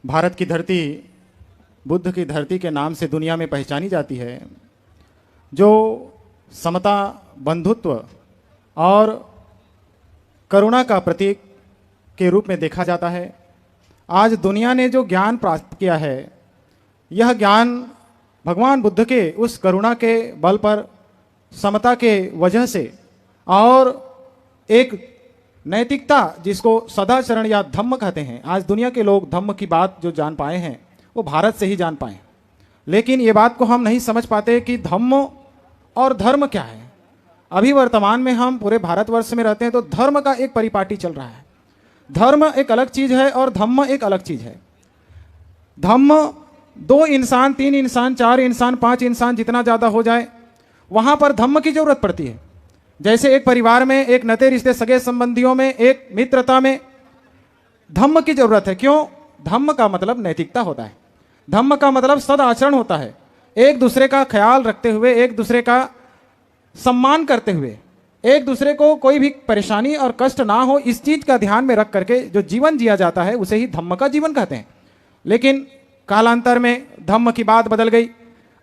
भारत की धरती बुद्ध की धरती के नाम से दुनिया में पहचानी जाती है, जो समता, बंधुत्व और करुणा का प्रतीक के रूप में देखा जाता है। आज दुनिया ने जो ज्ञान प्राप्त किया है, यह ज्ञान भगवान बुद्ध के उस करुणा के बल पर, समता के वजह से और एक नैतिकता जिसको सदाचरण या धम्म कहते हैं, आज दुनिया के लोग धम्म की बात जो जान पाए हैं वो भारत से ही जान पाए। लेकिन ये बात को हम नहीं समझ पाते कि धम्म और धर्म क्या है। अभी वर्तमान में हम पूरे भारतवर्ष में रहते हैं तो धर्म का एक परिपाटी चल रहा है। धर्म एक अलग चीज है और धम्म एक अलग चीज है। धम्म 2 इंसान, 3 इंसान, 4 इंसान, 5 इंसान जितना ज्यादा हो जाए वहां पर धम्म की जरूरत पड़ती है। जैसे एक परिवार में, एक नाते रिश्ते, सगे संबंधियों में, एक मित्रता में धम्म की जरूरत है। क्यों? धम्म का मतलब नैतिकता होता है, धम्म का मतलब सद आचरण होता है। एक दूसरे का ख्याल रखते हुए, एक दूसरे का सम्मान करते हुए, एक दूसरे को कोई भी परेशानी और कष्ट ना हो, इस चीज का ध्यान में रख करके जो जीवन जिया जाता है उसे ही धम्म का जीवन कहते हैं। लेकिन कालांतर में धम्म की बात बदल गई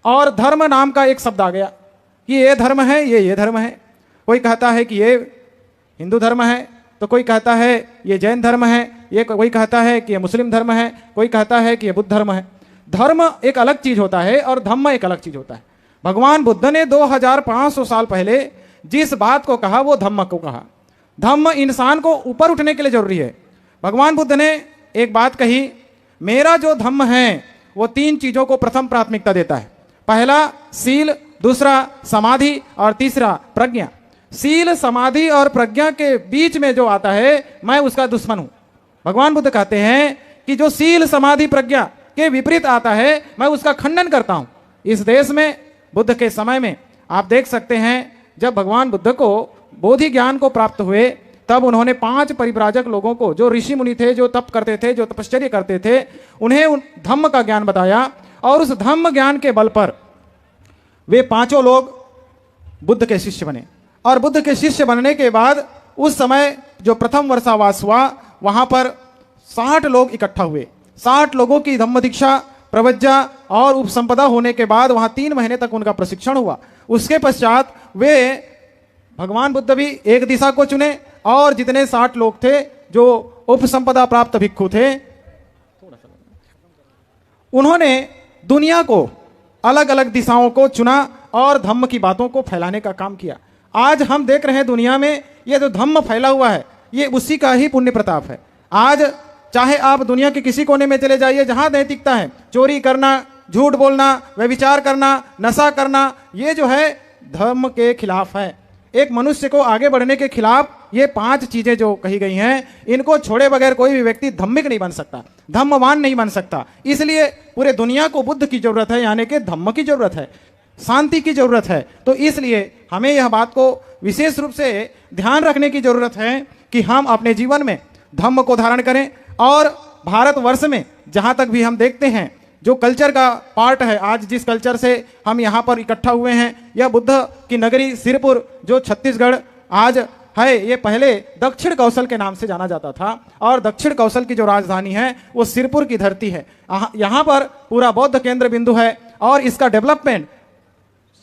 और धर्म नाम का एक शब्द आ गया कि ये धर्म है, ये धर्म है। कोई कहता है कि ये हिंदू धर्म है, तो कोई कहता है ये जैन धर्म है, ये कोई कहता है कि ये मुस्लिम धर्म है, कोई कहता है कि ये बुद्ध धर्म है। धर्म एक अलग चीज होता है और धम्म एक अलग चीज होता है। भगवान बुद्ध ने 2500 साल पहले जिस बात को कहा वो धम्म को कहा। धम्म इंसान को ऊपर उठने के लिए जरूरी है। भगवान बुद्ध ने एक बात कही, मेरा जो धम्म है वो 3 चीजों को प्रथम प्राथमिकता देता है। पहला सील, दूसरा समाधि और तीसरा प्रज्ञा। सील, समाधि और प्रज्ञा के बीच में जो आता है मैं उसका दुश्मन हूं। भगवान बुद्ध कहते हैं कि जो सील, समाधि, प्रज्ञा के विपरीत आता है मैं उसका खंडन करता हूं। इस देश में बुद्ध के समय में आप देख सकते हैं, जब भगवान बुद्ध को बोधि ज्ञान को प्राप्त हुए तब उन्होंने 5 परिव्राजक लोगों को, जो ऋषि मुनि थे, जो तप करते थे, जो तपश्चर्या करते थे, उन्हें धम्म का ज्ञान बताया और उस धम्म ज्ञान के बल पर वे 5 लोग बुद्ध के शिष्य बने। और बुद्ध के शिष्य बनने के बाद उस समय जो प्रथम वर्षावास हुआ वहां पर 60 लोग इकट्ठा हुए। 60 लोगों की धम्म दीक्षा, प्रवज्जा और उपसंपदा होने के बाद वहां 3 महीने तक उनका प्रशिक्षण हुआ। उसके पश्चात वे भगवान बुद्ध भी एक दिशा को चुने और जितने 60 लोग थे जो उपसंपदा प्राप्त भिक्षु थे, उन्होंने दुनिया को अलग अलग दिशाओं को चुना और धम्म की बातों को फैलाने का काम किया। आज हम देख रहे हैं दुनिया में ये जो धम्म फैला हुआ है ये उसी का ही पुण्य प्रताप है। आज चाहे आप दुनिया के किसी कोने में चले जाइए, जहां नैतिकता है, चोरी करना, झूठ बोलना, व्यभिचार करना, नशा करना, ये जो है धर्म के खिलाफ है। एक मनुष्य को आगे बढ़ने के खिलाफ ये 5 चीजें जो कही गई हैं, इनको छोड़े बगैर कोई भी व्यक्ति धम्मिक नहीं बन सकता, धम्मवान नहीं बन सकता। इसलिए पूरे दुनिया को बुद्ध की जरूरत है, यानी कि धम्म की जरूरत है, शांति की जरूरत है। तो इसलिए हमें यह बात को विशेष रूप से ध्यान रखने की जरूरत है कि हम अपने जीवन में धम्म को धारण करें। और भारतवर्ष में जहां तक भी हम देखते हैं, जो कल्चर का पार्ट है, आज जिस कल्चर से हम यहाँ पर इकट्ठा हुए हैं, यह बुद्ध की नगरी सिरपुर जो छत्तीसगढ़ आज है, ये पहले दक्षिण कौशल के नाम से जाना जाता था और दक्षिण कौशल की जो राजधानी है वो सिरपुर की धरती है। यहाँ पर पूरा बौद्ध केंद्र बिंदु है और इसका डेवलपमेंट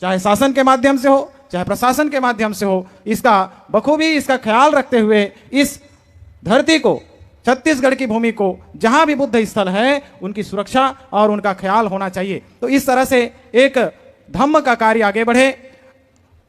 चाहे शासन के माध्यम से हो, चाहे प्रशासन के माध्यम से हो, इसका बखूबी इसका ख्याल रखते हुए इस धरती को, छत्तीसगढ़ की भूमि को, जहां भी बुद्ध स्थल है उनकी सुरक्षा और उनका ख्याल होना चाहिए। तो इस तरह से एक धम्म का कार्य आगे बढ़े।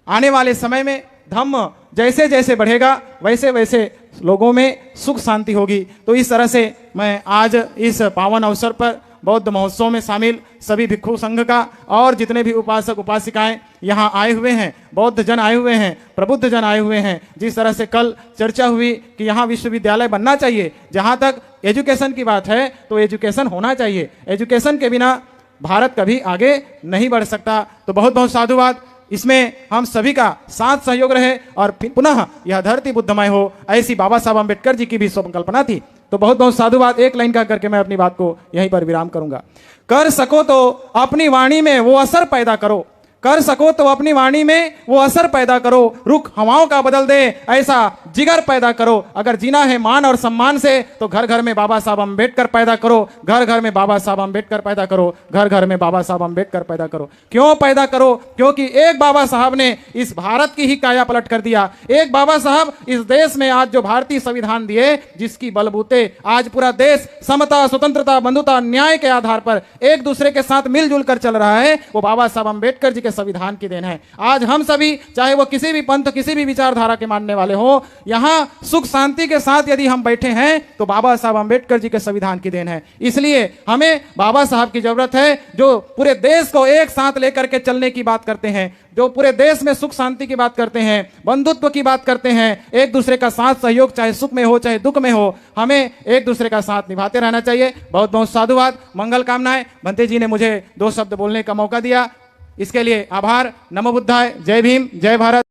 आने वाले समय में धम्म जैसे जैसे बढ़ेगा वैसे वैसे लोगों में सुख शांति होगी। तो इस तरह से मैं आज इस पावन अवसर पर बौद्ध महोत्सव में शामिल सभी भिक्षु संघ का और जितने भी उपासक उपासिकाएं यहाँ आए हुए हैं, बौद्ध जन आए हुए हैं, प्रबुद्ध जन आए हुए हैं, जिस तरह से कल चर्चा हुई कि यहाँ विश्वविद्यालय बनना चाहिए। जहाँ तक एजुकेशन की बात है तो एजुकेशन होना चाहिए, एजुकेशन के बिना भारत कभी आगे नहीं बढ़ सकता। तो बहुत बहुत साधुवाद। इसमें हम सभी का साथ सहयोग रहे और पुनः यह धरती बुद्धमय हो, ऐसी बाबा साहब अम्बेडकर जी की भी संकल्पना थी। तो बहुत बहुत साधुवाद। एक लाइन का करके मैं अपनी बात को यहीं पर विराम करूंगा। कर सको तो अपनी वाणी में वो असर पैदा करो कर सको तो अपनी वाणी में वो असर पैदा करो, रुख हवाओं का बदल दे ऐसा जिगर पैदा करो। अगर जीना है मान और सम्मान से तो घर घर में बाबा साहब अम्बेडकर पैदा करो, घर घर में बाबा साहब अम्बेडकर पैदा करो, घर घर में बाबा साहब अम्बेडकर पैदा करो। क्यों पैदा करो? क्योंकि एक बाबा साहब ने इस भारत की ही काया पलट कर दिया। एक बाबा साहब इस देश में आज जो भारतीय संविधान दिए, जिसकी बलबूते आज पूरा देश समता, स्वतंत्रता, बंधुता, न्याय के आधार पर एक दूसरे के साथ मिलजुल कर चल रहा है, वो बाबा साहब अम्बेडकर जी के संविधान की देन है। आज हम सभी, चाहे वो किसी भी पंथ, किसी भी विचारधारा के मानने वाले हो, यहां सुख शांति के साथ यदि हम बैठे हैं तो बाबा साहब अम्बेडकर जी के संविधान की देन है। इसलिए हमें बाबा साहब की जरूरत है, जो पूरे देश को एक साथ लेकर के चलने की बात करते हैं, जो पूरे देश में सुख शांति की बात करते हैं, बंधुत्व की बात करते हैं, एक दूसरे का साथ सहयोग चाहे सुख में हो चाहे दुख में हो, हमें एक दूसरे का साथ निभाते रहना चाहिए। बहुत बहुत साधुवाद, मंगल कामनाएं। बंते जी ने मुझे 2 शब्द बोलने का मौका दिया, इसके लिए आभार। नमो बुद्धाय। जय भीम, जय भारत।